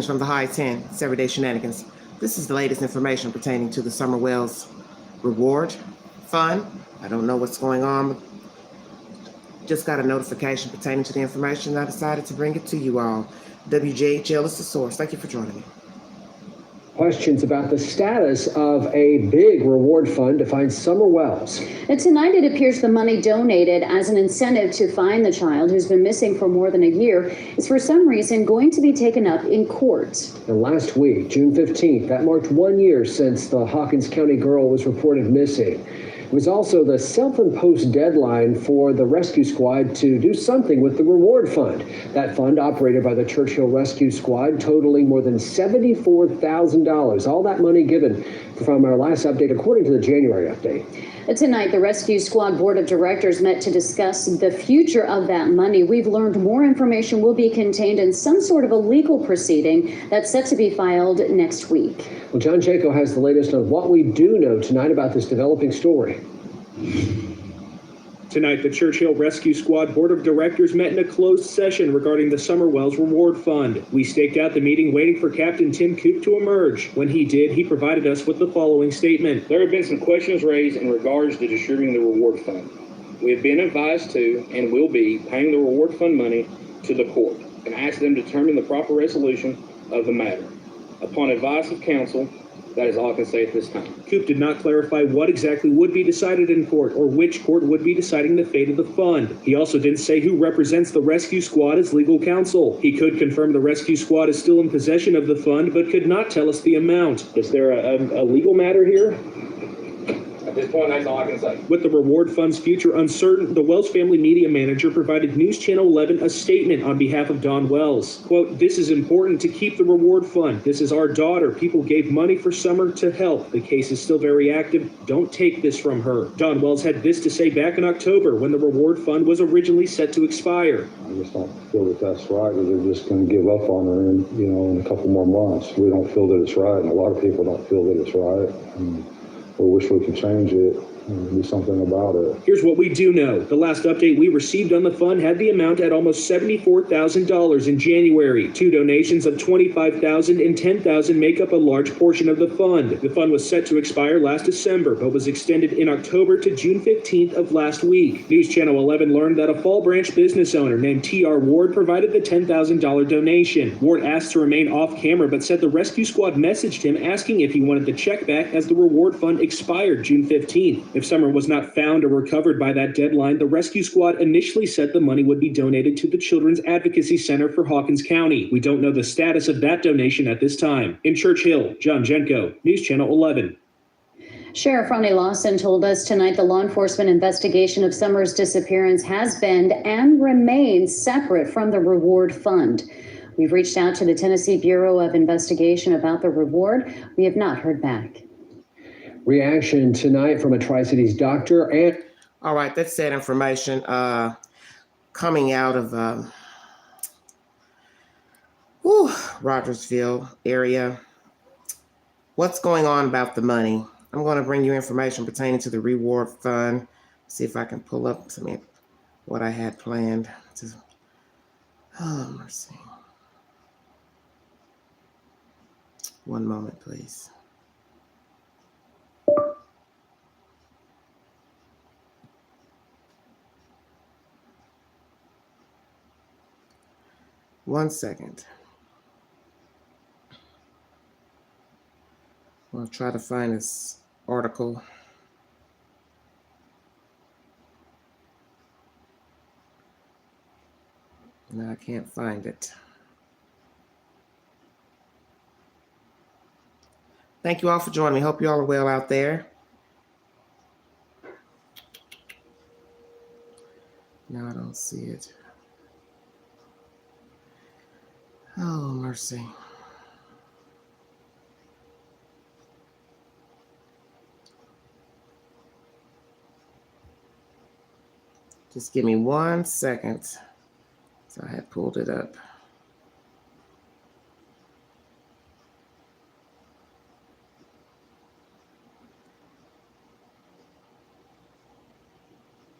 From the High 10, 7-Day Shenanigans. This is the latest information pertaining to the Summer Wells Reward Fund. I don't know what's going on. Just got a notification pertaining to the information, and I decided to bring it to you all. WJHL is the source. Thank you for joining me. Questions about the status of a big reward fund to find Summer Wells. And tonight it appears the money donated as an incentive to find the child who's been missing for more than a year is for some reason going to be taken up in court. And last week, June 15th, that marked 1 year since the Hawkins County girl was reported missing. It was also the self-imposed deadline for the rescue squad to do something with the reward fund. That fund operated by the Churchill Rescue Squad, totaling more than $74,000. All that money given from our last update, according to the January update. Tonight, the Rescue Squad Board of Directors met to discuss the future of that money. We've learned more information will be contained in some sort of a legal proceeding that's set to be filed next week. Well, John Janko has the latest on what we do know tonight about this developing story. Tonight, the Churchill Rescue Squad Board of Directors met in a closed session regarding the Summer Wells Reward Fund. We staked out the meeting waiting for Captain Tim Koop to emerge. When he did, he provided us with the following statement. There have been some questions raised in regards to distributing the reward fund. We have been advised to and will be paying the reward fund money to the court and ask them to determine the proper resolution of the matter. Upon advice of counsel, that is all I can say at this time. Koop did not clarify what exactly would be decided in court or which court would be deciding the fate of the fund. He also didn't say who represents the rescue squad as legal counsel. He could confirm the rescue squad is still in possession of the fund, but could not tell us the amount. Is there a legal matter here? At this point, that's all I can say. With the reward fund's future uncertain, the Wells family media manager provided News Channel 11 a statement on behalf of Dawn Wells. Quote, "This is important to keep the reward fund. This is our daughter. People gave money for Summer to help. The case is still very active. Don't take this from her." Dawn Wells had this to say back in October when the reward fund was originally set to expire. I just don't feel that that's right, that they're just going to give up on her in a couple more months. We don't feel that it's right, and a lot of people don't feel that it's right. We wish we could change it and do something about it. Here's what we do know. The last update we received on the fund had the amount at almost $74,000 in January. Two donations of $25,000 and $10,000 make up a large portion of the fund. The fund was set to expire last December, but was extended in October to June 15th of last week. News Channel 11 learned that a Fall Branch business owner named T.R. Ward provided the $10,000 donation. Ward asked to remain off camera, but said the rescue squad messaged him asking if he wanted the check back as the reward fund expired June 15th. If Summer was not found or recovered by that deadline, the rescue squad initially said the money would be donated to the Children's Advocacy Center for Hawkins County. We don't know the status of that donation at this time. In Churchill, John Jenko, News Channel 11. Sheriff Ronnie Lawson told us tonight the law enforcement investigation of Summer's disappearance has been and remains separate from the reward fund. We've reached out to the Tennessee Bureau of Investigation about the reward. We have not heard back. Reaction tonight from a Tri-Cities doctor and... All right, that's that information coming out of Rogersville area. What's going on about the money? I'm going to bring you information pertaining to the reward fund. See if I can pull up what I had planned. Oh, mercy. One moment, please. One second. I'll try to find this article. No, I can't find it. Thank you all for joining me. Hope you all are well out there. No, I don't see it. Oh, mercy. Just give me 1 second. So I had pulled it up.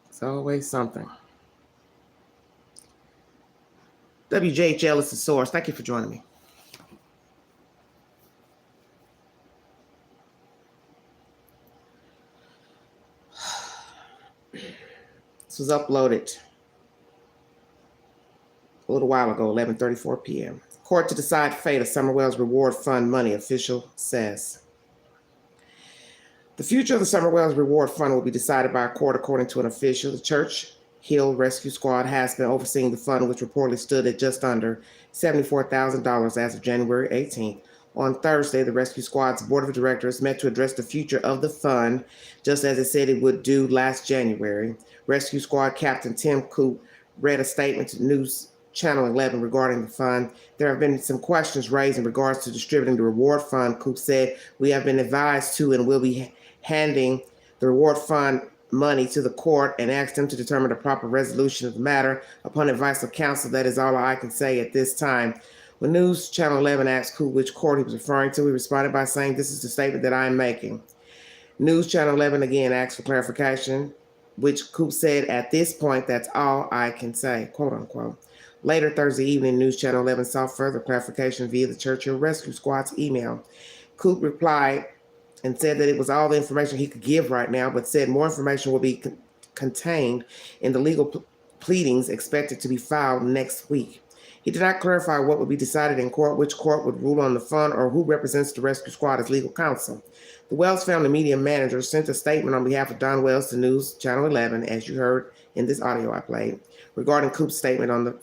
It's always something. WJHL is the source. Thank you for joining me. This was uploaded a little while ago, 11:34 p.m. Court to decide fate of Summer Wells Reward Fund money, official says. The future of the Summer Wells Reward Fund will be decided by a court, according to an official. The Church Hill Rescue Squad has been overseeing the fund, which reportedly stood at just under $74,000 as of January 18th. On Thursday, the Rescue Squad's board of directors met to address the future of the fund, just as it said it would do last January. Rescue Squad Captain Tim Coop read a statement to News Channel 11 regarding the fund. There have been some questions raised in regards to distributing the reward fund. Coop said, "We have been advised to and will be handing the reward fund money to the court and asked them to determine the proper resolution of the matter. Upon advice of counsel, that is all I can say at this time." When News Channel 11 asked Coop which court he was referring to, he responded by saying, "This is the statement that I am making." News Channel 11 again asked for clarification, which Coop said, "At this point, that's all I can say," quote unquote. Later Thursday evening, News Channel 11 sought further clarification via the Churchill Rescue Squad's email. Coop replied and said that it was all the information he could give right now, but said more information will be contained in the legal pleadings expected to be filed next week. He did not clarify what would be decided in court, which court would rule on the fund, or who represents the rescue squad as legal counsel. The Wells family media manager sent a statement on behalf of Don Wells to News Channel 11, as you heard in this audio I played, regarding Coop's statement on the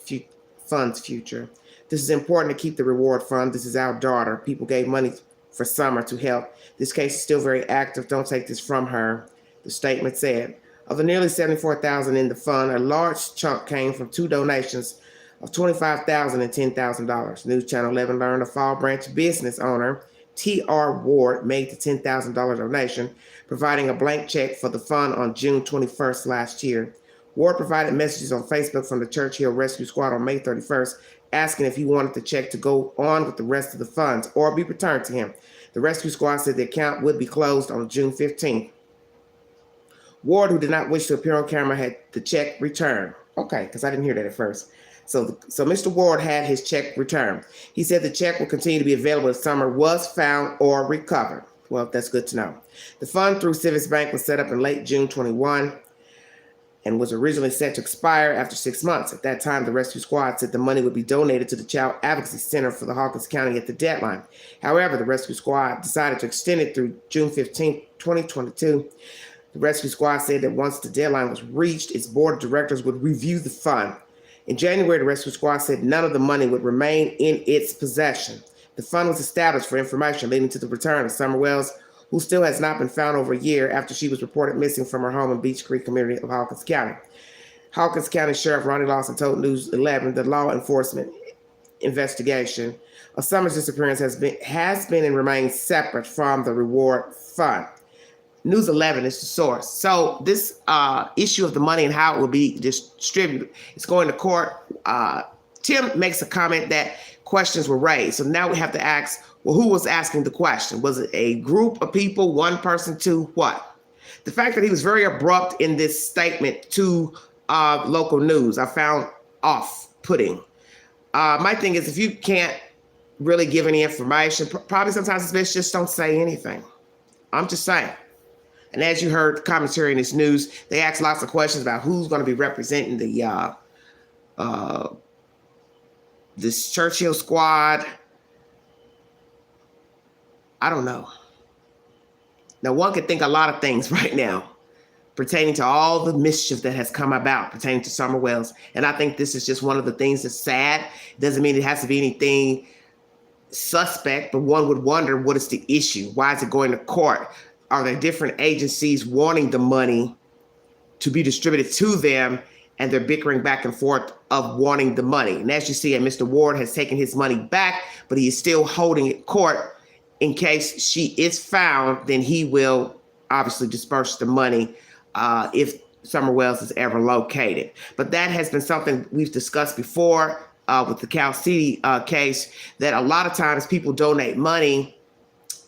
fund's future. "This is important to keep the reward fund. This is our daughter. People gave money for Summer to help. This case is still very active. Don't take this from her," the statement said. Of the nearly $74,000 in the fund, a large chunk came from two donations of $25,000 and $10,000. News Channel 11 learned a Fall Branch business owner, T.R. Ward, made the $10,000 donation, providing a blank check for the fund on June 21st last year. Ward provided messages on Facebook from the Church Hill Rescue Squad on May 31st, asking if he wanted the check to go on with the rest of the funds or be returned to him. The Rescue Squad said the account would be closed on June 15th. Ward, who did not wish to appear on camera, had the check returned. Okay, because I didn't hear that at first. So Mr. Ward had his check returned. He said the check will continue to be available if Summer was found or recovered. Well, that's good to know. The fund through Civics Bank was set up in late June 21 and was originally set to expire after 6 months. At that time, the Rescue Squad said the money would be donated to the Child Advocacy Center for the Hawkins County at the deadline. However, the Rescue Squad decided to extend it through June 15, 2022. The Rescue Squad said that once the deadline was reached, its board of directors would review the fund. In January, the Rescue Squad said none of the money would remain in its possession. The fund was established for information leading to the return of Summer Wells, who still has not been found over a year after she was reported missing from her home in Beech Creek community of Hawkins County. Hawkins County Sheriff Ronnie Lawson told News 11 the law enforcement investigation of Summer's disappearance has been and remains separate from the reward fund. News 11 is the source. So this issue of the money and how it will be distributed is going to court. Tim makes a comment that questions were raised. So now we have to ask, well, who was asking the question? Was it a group of people, one person, two, what? The fact that he was very abrupt in this statement to local news, I found off-putting. My thing is, if you can't really give any information, probably sometimes it's best just don't say anything. I'm just saying. And as you heard the commentary in this news, they asked lots of questions about who's going to be representing the this Churchill squad. I don't know. Now, one could think a lot of things right now pertaining to all the mischief that has come about pertaining to Summer Wells. And I think this is just one of the things that's sad. It doesn't mean it has to be anything suspect, but one would wonder, what is the issue? Why is it going to court? Are there different agencies wanting the money to be distributed to them, and they're bickering back and forth of wanting the money? And as you see, Mr. Ward has taken his money back, but he is still holding it court in case she is found. Then he will obviously disperse the money if Summer Wells is ever located. But that has been something we've discussed before with the Cal City case, that a lot of times people donate money,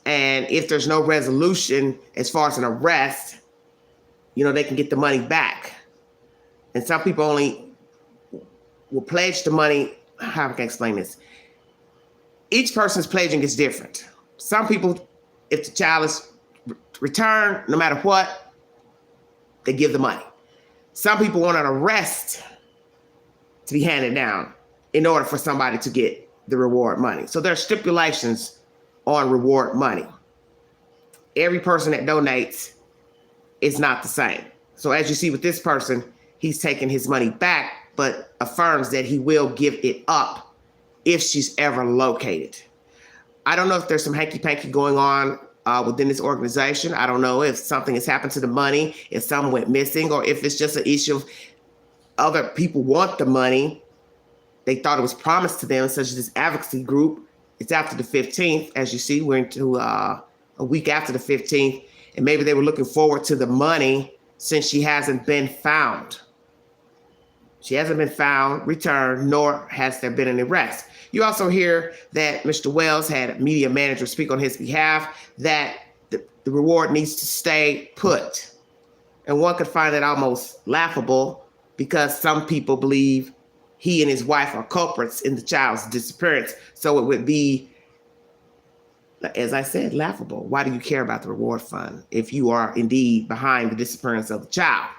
and if there's no resolution as far as an arrest, they can get the money back. And some people only will pledge the money. How can I explain this? Each person's pledging is different. Some people, if the child is returned, no matter what, they give the money. Some people want an arrest to be handed down in order for somebody to get the reward money. So there are stipulations on reward money. Every person that donates is not the same. So as you see with this person, he's taking his money back, but affirms that he will give it up if she's ever located. I don't know if there's some hanky-panky going on within this organization. I don't know if something has happened to the money, if some went missing, or if it's just an issue of other people want the money. They thought it was promised to them, such as this advocacy group. It's after the 15th. As you see, we're into a week after the 15th, and maybe they were looking forward to the money since she hasn't been found. She hasn't been found, returned, nor has there been an arrest. You also hear that Mr. Wells had a media manager speak on his behalf that the reward needs to stay put. And one could find that almost laughable because some people believe he and his wife are culprits in the child's disappearance. So it would be, as I said, laughable. Why do you care about the reward fund if you are indeed behind the disappearance of the child?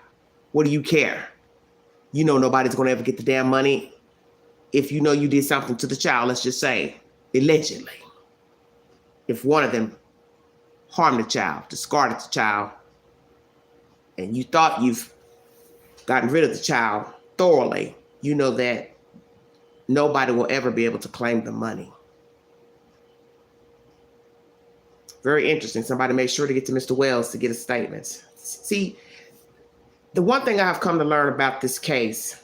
What do you care? You know nobody's going to ever get the damn money if you know you did something to the child, let's just say, allegedly. If one of them harmed the child, discarded the child, and you thought you've gotten rid of the child thoroughly, you know that nobody will ever be able to claim the money. Very interesting. Somebody made sure to get to Mr. Wells to get a statement. See, the one thing I've come to learn about this case,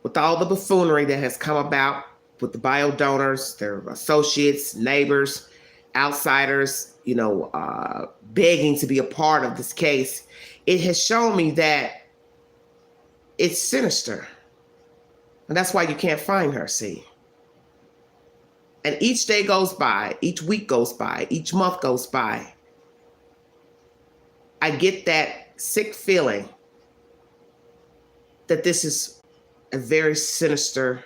with all the buffoonery that has come about with the bio donors, their associates, neighbors, outsiders, begging to be a part of this case, it has shown me that it's sinister. And that's why you can't find her, see? And each day goes by, each week goes by, each month goes by. I get that sick feeling that this is a very sinister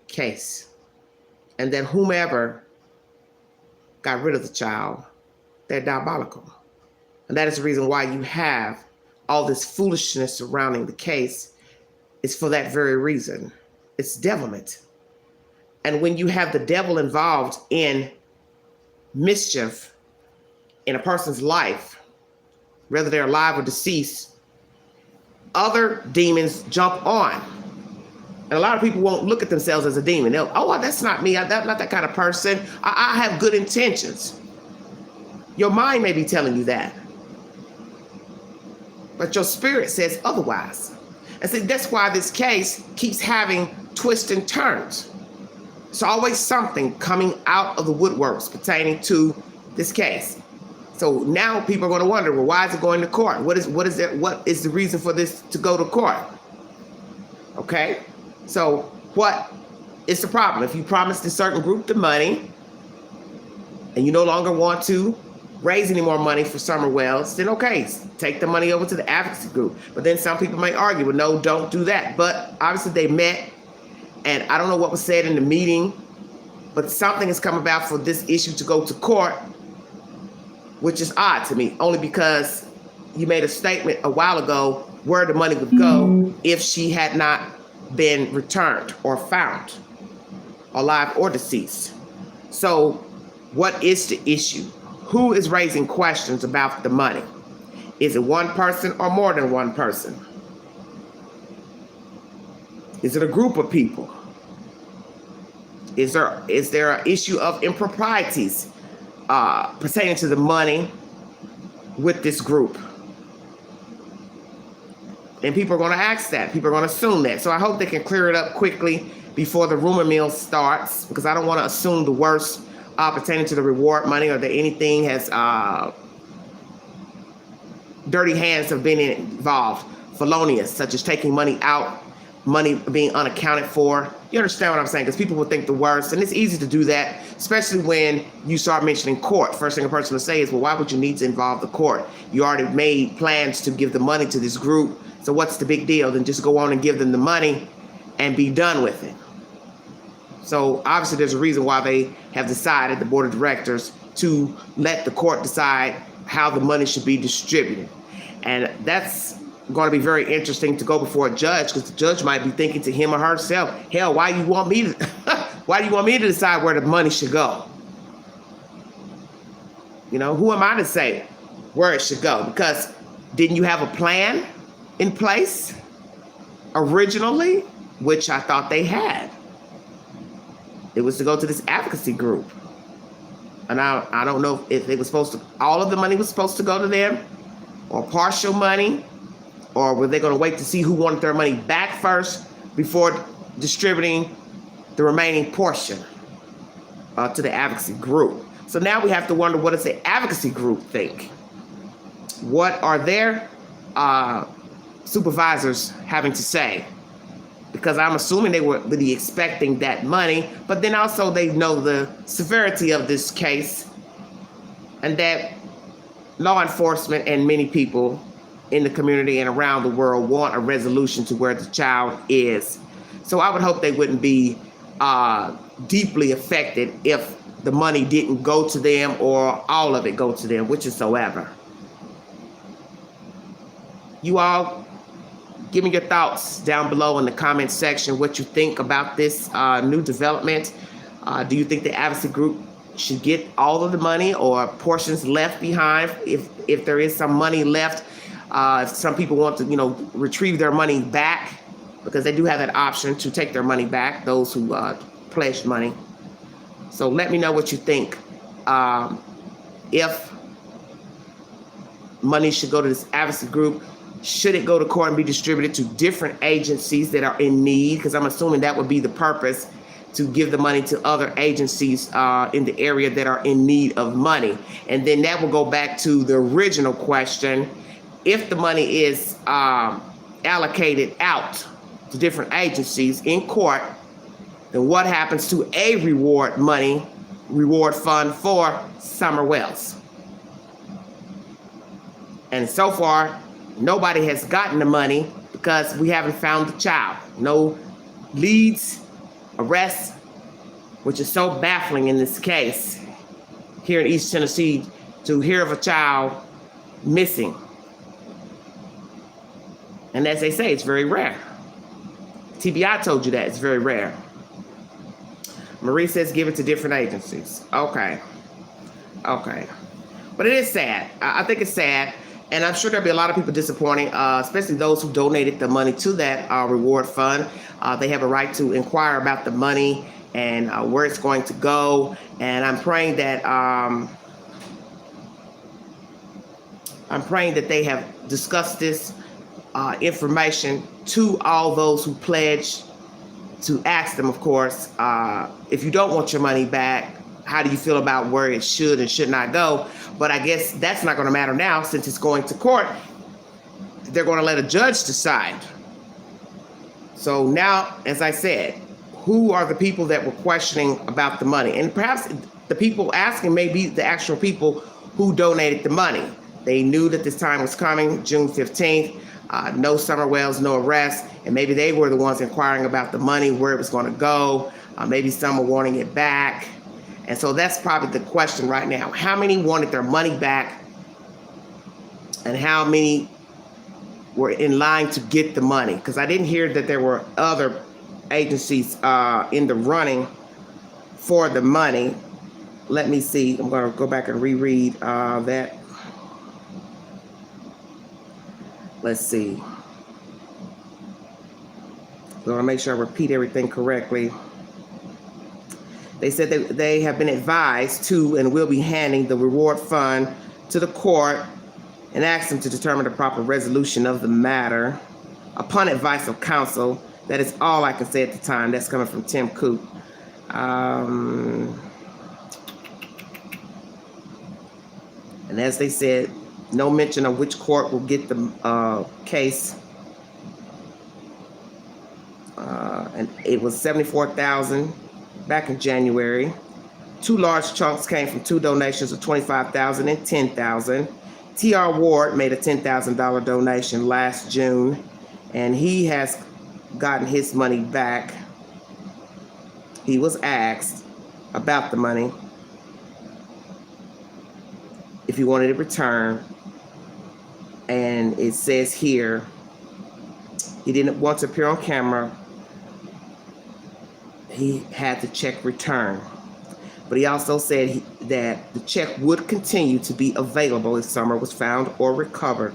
case, and that whomever got rid of the child, they're diabolical. And that is the reason why you have all this foolishness surrounding the case. Is for that very reason. It's devilment. And when you have the devil involved in mischief in a person's life, whether they're alive or deceased, other demons jump on. And a lot of people won't look at themselves as a demon. They'll, oh, that's not me. I'm not that kind of person. I have good intentions. Your mind may be telling you that, but your spirit says otherwise. And see, that's why this case keeps having twists and turns. There's always something coming out of the woodworks pertaining to this case. So now people are going to wonder, well, why is it going to court? What is the reason for this to go to court? Okay, so what is the problem? If you promised a certain group the money and you no longer want to raise any more money for Summer Wells, then okay, take the money over to the advocacy group. But then some people may argue, well, no, don't do that. But obviously they met, and I don't know what was said in the meeting, but something has come about for this issue to go to court, which is odd to me, only because you made a statement a while ago where the money would go if she had not been returned or found, alive or deceased. So what is the issue? Who is raising questions about the money? Is it one person or more than one person? Is it a group of people? Is there an issue of improprieties pertaining to the money with this group? And people are going to ask that. People are going to assume that. So I hope they can clear it up quickly before the rumor mill starts, because I don't want to assume the worst pertaining to the reward money, or that anything has dirty hands have been involved, felonious, such as taking money out, money being unaccounted for. You understand what I'm saying? Because people will think the worst, and it's easy to do that, especially when you start mentioning court. First thing a person will say is, well, why would you need to involve the court? You already made plans to give the money to this group, so what's the big deal? Then just go on and give them the money and be done with it. So obviously there's a reason why they have decided, the board of directors, to let the court decide how the money should be distributed. And that's going to be very interesting to go before a judge, because the judge might be thinking to him or herself, hell, why do you want me to why do you want me to decide where the money should go? You know, who am I to say where it should go? Because didn't you have a plan in place originally, which I thought they had? It was to go to this advocacy group. And I don't know if it was supposed to, all of the money was supposed to go to them, or partial money, or were they going to wait to see who wanted their money back first before distributing the remaining portion to the advocacy group? So now we have to wonder, what does the advocacy group think? What are their supervisors having to say? Because I'm assuming they were really expecting that money, but then also they know the severity of this case, and that law enforcement and many people in the community and around the world want a resolution to where the child is. So I would hope they wouldn't be deeply affected if the money didn't go to them, or all of it go to them, whichsoever. You all, give me your thoughts down below in the comment section, what you think about this new development. Do you think the advocacy group should get all of the money, or portions left behind if there is some money left? If some people want to, retrieve their money back, because they do have that option to take their money back, those who pledged money. So let me know what you think. If money should go to this advocacy group, should it go to court and be distributed to different agencies that are in need? Because I'm assuming that would be the purpose, to give the money to other agencies in the area that are in need of money. And then that will go back to the original question. If the money is allocated out to different agencies in court, then what happens to a reward fund for Summer Wells? And so far, nobody has gotten the money because we haven't found the child. No leads, arrests, which is so baffling in this case here in East Tennessee, to hear of a child missing. And as they say, it's very rare. TBI told you that it's very rare. Marie says give it to different agencies. Okay. But it is sad. I think it's sad. And I'm sure there'll be a lot of people disappointed, especially those who donated the money to that reward fund. They have a right to inquire about the money and where it's going to go. And I'm praying that they have discussed this information to all those who pledged, to ask them, of course, if you don't want your money back, how do you feel about where it should and should not go? But I guess that's not going to matter now, since it's going to court. They're going to let a judge decide. So now, as I said, who are the people that were questioning about the money? And perhaps the people asking may be the actual people who donated the money. They knew that this time was coming, June 15th. No Summer Wells, no arrest. And maybe they were the ones inquiring about the money, where it was going to go. Maybe some were wanting it back. And so that's probably the question right now. How many wanted their money back? And how many were in line to get the money? Because I didn't hear that there were other agencies in the running for the money. Let me see. I'm going to go back and reread that. Let's see. I want to make sure I repeat everything correctly. They said that they have been advised to and will be handing the reward fund to the court and asked them to determine the proper resolution of the matter upon advice of counsel. That is all I can say at the time. That's coming from Tim Coop. And as they said, no mention of which court will get the case. And it was $74,000 back in January. Two large chunks came from two donations of $25,000 and $10,000. T.R. Ward made a $10,000 donation last June, and he has gotten his money back. He was asked about the money, if he wanted it returned, and it says here he didn't want to appear on camera, he had the check returned. But he also said that the check would continue to be available if Summer was found or recovered.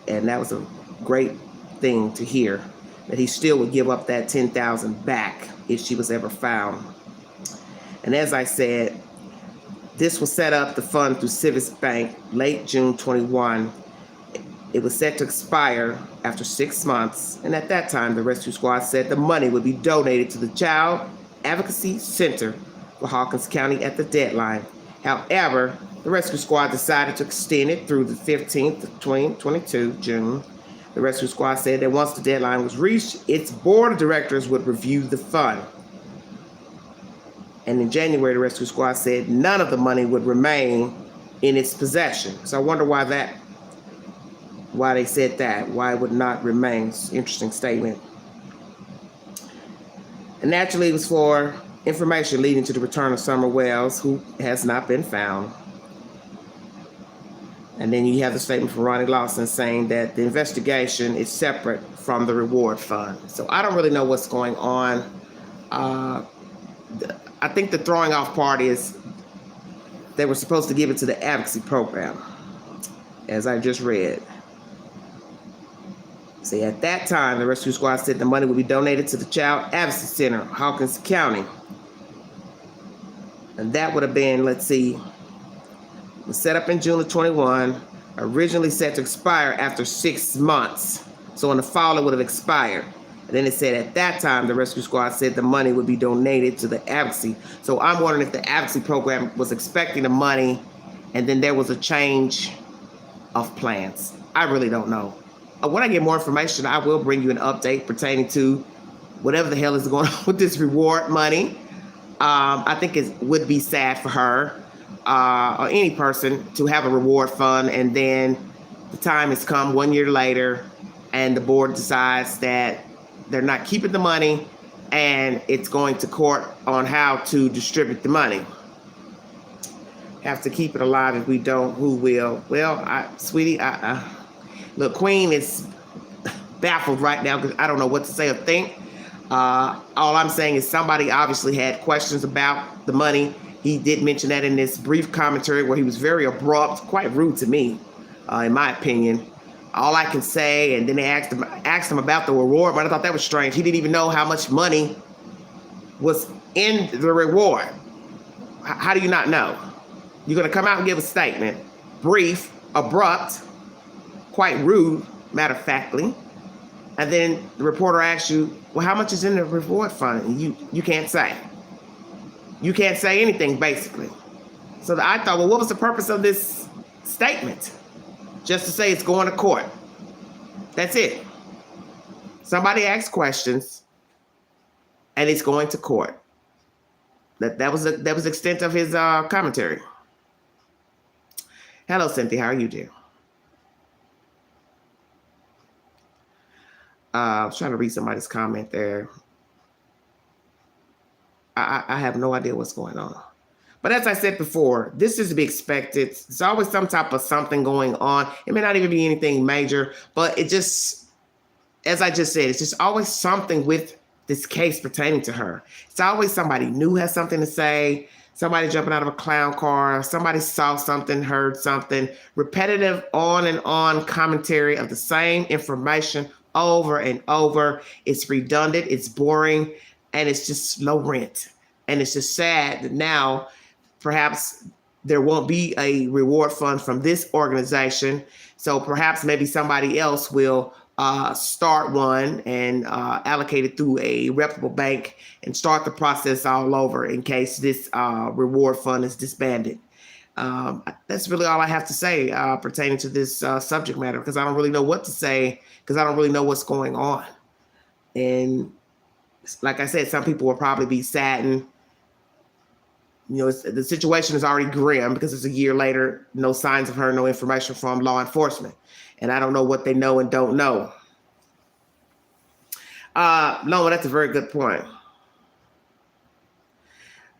And that was a great thing to hear, that he still would give up that $10,000 back if she was ever found. And as I said, this was set up to fund through Civics Bank late June 21. It was set to expire after 6 months. And at that time, the rescue squad said the money would be donated to the Child Advocacy Center for Hawkins County at the deadline. However, the rescue squad decided to extend it through the 15th of 2022, June. The rescue squad said that once the deadline was reached, its board of directors would review the fund. And in January, the rescue squad said none of the money would remain in its possession. So I wonder why they said that, why it would not remain. It's an interesting statement. And naturally, it was for information leading to the return of Summer Wells, who has not been found. And then you have the statement from Ronnie Lawson saying that the investigation is separate from the reward fund. So I don't really know what's going on. I think the throwing off part is they were supposed to give it to the advocacy program, as I just read. See, at that time, the rescue squad said the money would be donated to the Child Advocacy Center, Hawkins County. And that would have been, let's see, was set up in June of 21, originally set to expire after 6 months. So in the fall, it would have expired. And then it said at that time, the rescue squad said the money would be donated to the advocacy. So I'm wondering if the advocacy program was expecting the money and then there was a change of plans. I really don't know. When I get more information, I will bring you an update pertaining to whatever the hell is going on with this reward money. I think it would be sad for her or any person to have a reward fund and then the time has come 1 year later and the board decides that they're not keeping the money and it's going to court on how to distribute the money. Have to keep it alive. If we don't, who will? Well, sweetie, look, Queen is baffled right now because I don't know what to say or think. All I'm saying is somebody obviously had questions about the money. He did mention that in this brief commentary where he was very abrupt, quite rude to me, in my opinion. All I can say, and then they asked him about the reward, but I thought that was strange. He didn't even know how much money was in the reward. How do you not know? You're going to come out and give a statement, brief, abrupt, quite rude, matter of factly, and then the reporter asks you, well, how much is in the reward fund? And you can't say. You can't say anything, basically. So I thought, well, what was the purpose of this statement? Just to say it's going to court. That's it. Somebody asked questions, and it's going to court. That was the extent of his commentary. Hello, Cynthia. How are you, dear? I was trying to read somebody's comment there. I have no idea what's going on. But as I said before, this is to be expected. There's always some type of something going on. It may not even be anything major, but it just, as I just said, it's just always something with this case pertaining to her. It's always somebody new has something to say, somebody jumping out of a clown car, somebody saw something, heard something, repetitive on and on commentary of the same information over and over. It's redundant, it's boring, and it's just low rent. And it's just sad that now perhaps there won't be a reward fund from this organization. So perhaps maybe somebody else will start one and allocate it through a reputable bank and start the process all over in case this reward fund is disbanded. That's really all I have to say pertaining to this subject matter, because I don't really know what to say, because I don't really know what's going on. And like I said, some people will probably be saddened. You know, the situation is already grim because it's a year later, no signs of her, no information from law enforcement. And I don't know what they know and don't know. No, that's a very good point.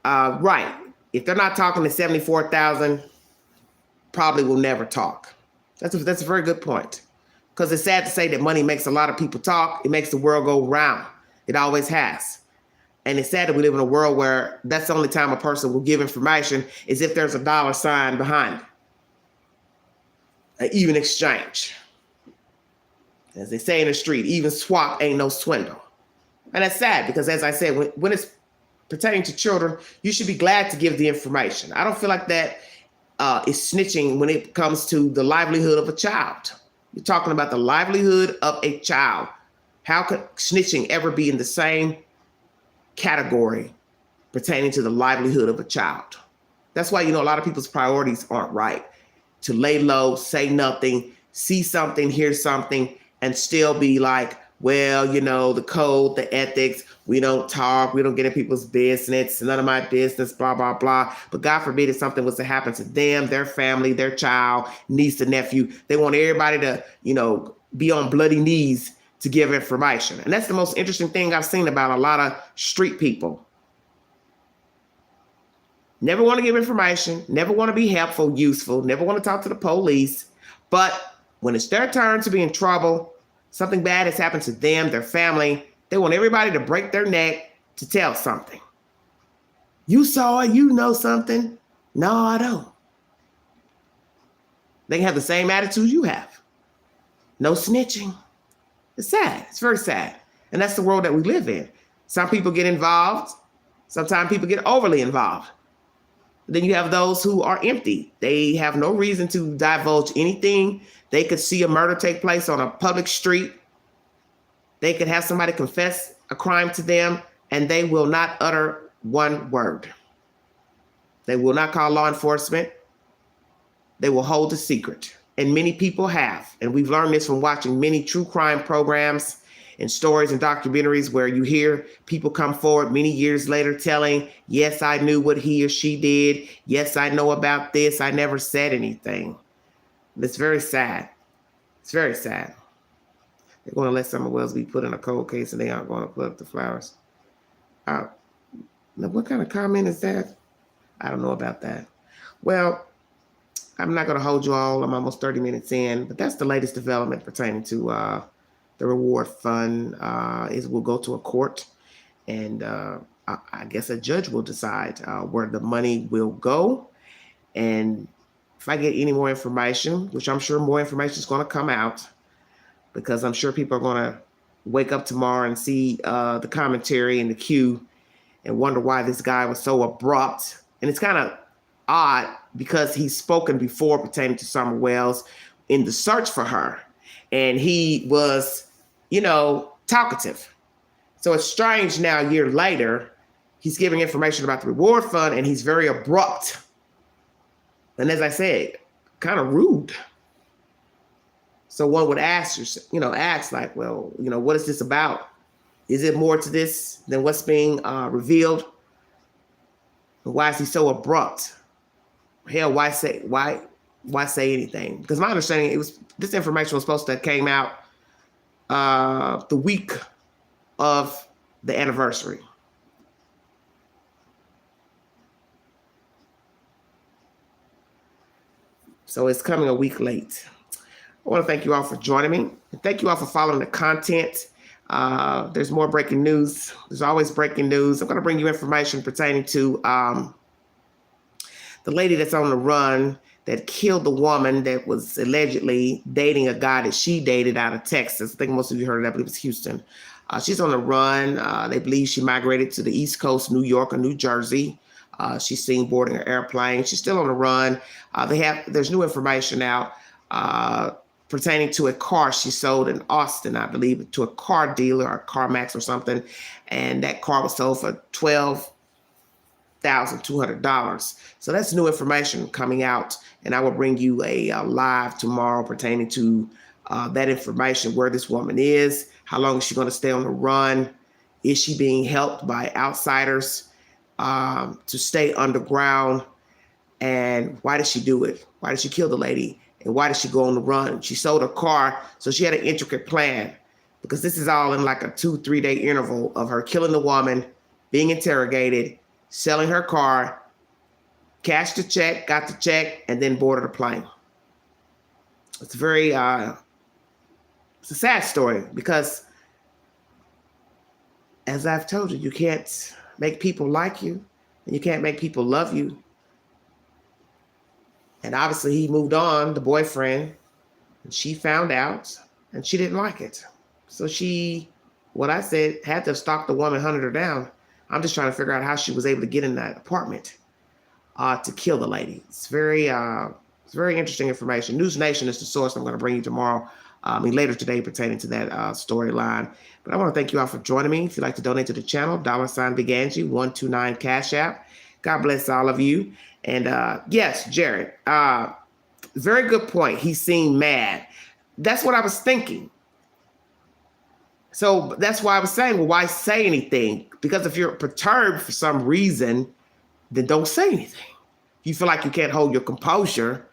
Right. If they're not talking to 74,000, probably will never talk. That's a very good point. Because it's sad to say that money makes a lot of people talk. It makes the world go round. It always has. And it's sad that we live in a world where that's the only time a person will give information is if there's a dollar sign behind it. An even exchange. As they say in the street, even swap ain't no swindle. And that's sad because, as I said, when it's pertaining to children, you should be glad to give the information. I don't feel like that is snitching when it comes to the livelihood of a child. You're talking about the livelihood of a child. How could snitching ever be in the same category pertaining to the livelihood of a child? That's why, a lot of people's priorities aren't right. To lay low, say nothing, see something, hear something, and still be like, well, the code, the ethics, we don't talk, we don't get in people's business, none of my business, blah, blah, blah. But God forbid if something was to happen to them, their family, their child, niece or nephew, they want everybody to, be on bloody knees to give information. And that's the most interesting thing I've seen about a lot of street people. Never want to give information, never want to be helpful, useful, never want to talk to the police. But when it's their turn to be in trouble, something bad has happened to them, their family, they want everybody to break their neck to tell something. You saw it, you know something. No, I don't. They can have the same attitude you have. No snitching. It's sad. It's very sad. And that's the world that we live in. Some people get involved. Sometimes people get overly involved. Then you have those who are empty. They have no reason to divulge anything. They could see a murder take place on a public street. They could have somebody confess a crime to them, and they will not utter one word. They will not call law enforcement. They will hold a secret. And many people have. And we've learned this from watching many true crime programs and stories and documentaries where you hear people come forward many years later telling, yes, I knew what he or she did. Yes, I know about this. I never said anything. It's very sad. It's very sad. They're going to let Summer Wells be put in a cold case and they aren't going to put up the flowers. Now, what kind of comment is that? I don't know about that. Well, I'm not going to hold you all. I'm almost 30 minutes in, but that's the latest development pertaining to the reward fund. It will go to a court, and I guess a judge will decide where the money will go. And if I get any more information, which I'm sure more information is going to come out, because I'm sure people are going to wake up tomorrow and see the commentary and the queue and wonder why this guy was so abrupt. And it's kind of odd because he's spoken before pertaining to Summer Wells in the search for her. And he was, talkative. So it's strange now, a year later, he's giving information about the reward fund and he's very abrupt. And as I said, kind of rude. So one would ask, like, well, what is this about? Is it more to this than what's being revealed? Why is he so abrupt? Hell, why say anything? Because my understanding, this information was supposed to have came out the week of the anniversary. So it's coming a week late. I want to thank you all for joining me. And thank you all for following the content. There's more breaking news. There's always breaking news. I'm going to bring you information pertaining to the lady that's on the run that killed the woman that was allegedly dating a guy that she dated out of Texas. I think most of you heard of that, but it was Houston. She's on the run. They believe she migrated to the East Coast, New York or New Jersey. She's seen boarding an airplane. She's still on the run. There's new information out pertaining to a car she sold in Austin, I believe, to a car dealer or CarMax or something. And that car was sold for $12,200. So that's new information coming out. And I will bring you a live tomorrow pertaining to that information, where this woman is, how long is she going to stay on the run? Is she being helped by outsiders to stay underground? And why did she do it? Why did she kill the lady? And why did she go on the run? She sold her car, so she had an intricate plan, because this is all in like a 2-3 day interval of her killing the woman, being interrogated, selling her car, cashed the check, got the check, and then boarded a plane. It's very it's a sad story because, as I've told you, you can't make people like you and you can't make people love you. And obviously he moved on, the boyfriend, and she found out and she didn't like it. So she, what I said, had to stalk the woman, hunted her down. I'm just trying to figure out how she was able to get in that apartment to kill the lady. It's very interesting information. News Nation is the source I'm going to bring you tomorrow. Later today pertaining to that storyline. But I want to thank you all for joining me. If you'd like to donate to the channel, $Big Angie, 129 Cash App. God bless all of you. And yes, Jared, very good point. He seemed mad. That's what I was thinking. So that's why I was saying, well, why say anything? Because if you're perturbed for some reason, then don't say anything. If you feel like you can't hold your composure,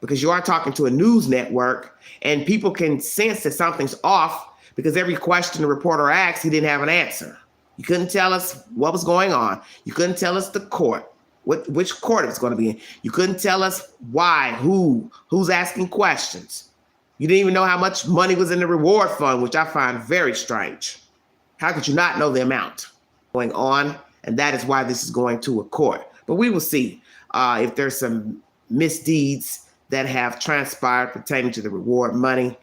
because you are talking to a news network and people can sense that something's off because every question the reporter asked, he didn't have an answer. You couldn't tell us what was going on. You couldn't tell us the court, which court it was going to be in. You couldn't tell us why, who's asking questions. You didn't even know how much money was in the reward fund, which I find very strange. How could you not know the amount going on? And that is why this is going to a court. But we will see if there's some misdeeds that have transpired pertaining to the reward money.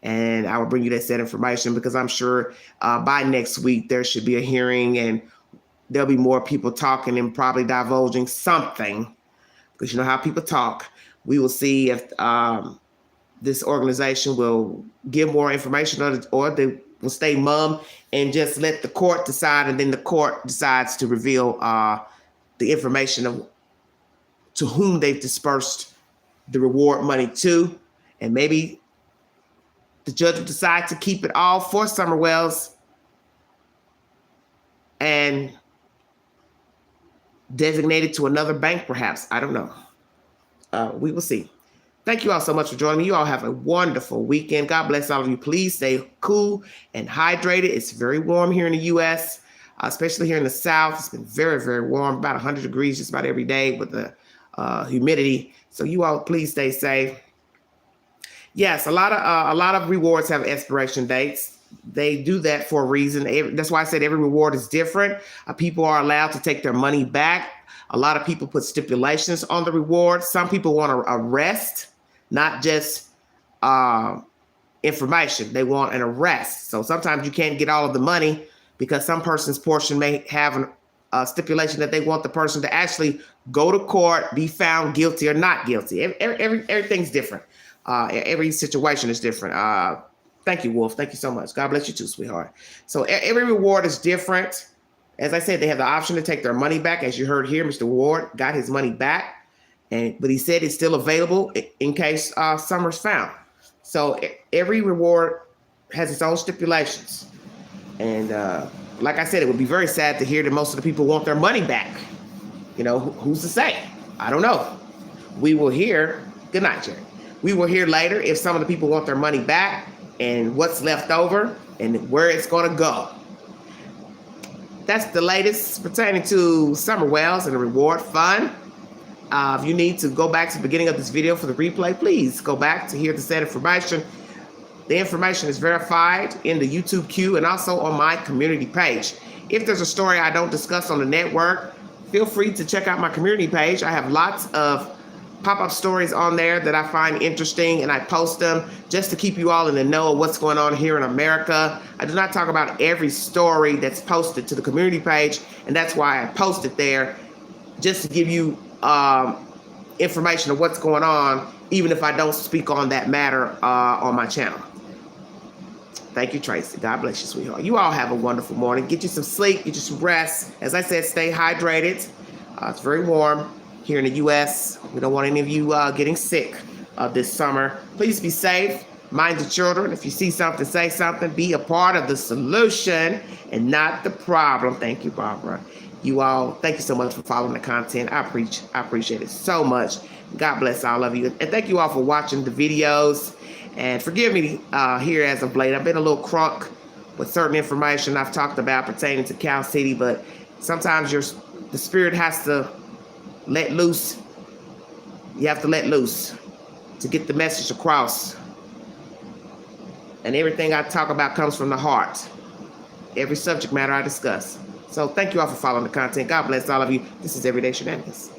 And I will bring you that said information because I'm sure by next week there should be a hearing and there'll be more people talking and probably divulging something because you know how people talk. We will see if this organization will give more information or they will stay mum and just let the court decide, and then the court decides to reveal the information of to whom they've dispersed the reward money to, and maybe the judge will decide to keep it all for Summer Wells and designate it to another bank, perhaps. I don't know. We will see. Thank you all so much for joining me. You all have a wonderful weekend. God bless all of you. Please stay cool and hydrated. It's very warm here in the U.S., especially here in the South. It's been very, very warm, about 100 degrees just about every day with the humidity. So you all please stay safe. Yes, a lot of rewards have expiration dates. They do that for a reason. That's why I said every reward is different. People are allowed to take their money back. A lot of people put stipulations on the reward. Some people want to arrest, not just information. They want an arrest. So sometimes you can't get all of the money because some person's portion may have a stipulation that they want the person to actually go to court, be found guilty or not guilty. Everything's different. Every situation is different. Thank you, Wolf. Thank you so much. God bless you too, sweetheart. So every reward is different. As I said, they have the option to take their money back. As you heard here, Mr. Ward got his money back, but he said it's still available in case Summer's found. So every reward has its own stipulations. And like I said, it would be very sad to hear that most of the people want their money back. You know, who's to say? I don't know. We will hear. Good night, Jerry. We will hear later if some of the people want their money back and what's left over and where it's going to go. That's the latest pertaining to Summer Wells and the reward fund. If you need to go back to the beginning of this video for the replay, please go back to hear the said information. The information is verified in the YouTube queue and also on my community page. If there's a story I don't discuss on the network, feel free to check out my community page. I have lots of pop-up stories on there that I find interesting, and I post them just to keep you all in the know of what's going on here in America. I do not talk about every story that's posted to the community page, and that's why I post it there, just to give you information of what's going on, even if I don't speak on that matter on my channel. Thank you, Tracy. God bless you, sweetheart. You all have a wonderful morning. Get you some sleep, get you some rest. As I said, stay hydrated. It's very warm here in the U.S. We don't want any of you getting sick this summer. Please be safe. Mind the children. If you see something, say something. Be a part of the solution and not the problem. Thank you, Barbara. You all, thank you so much for following the content. I appreciate it so much. God bless all of you. And thank you all for watching the videos. And forgive me here as of late. I've been a little crunk with certain information I've talked about pertaining to Cal City, but sometimes the spirit has to let loose. You have to let loose to get the message across. And everything I talk about comes from the heart. Every subject matter I discuss. So thank you all for following the content. God bless all of you. This is Everyday Shenanigans.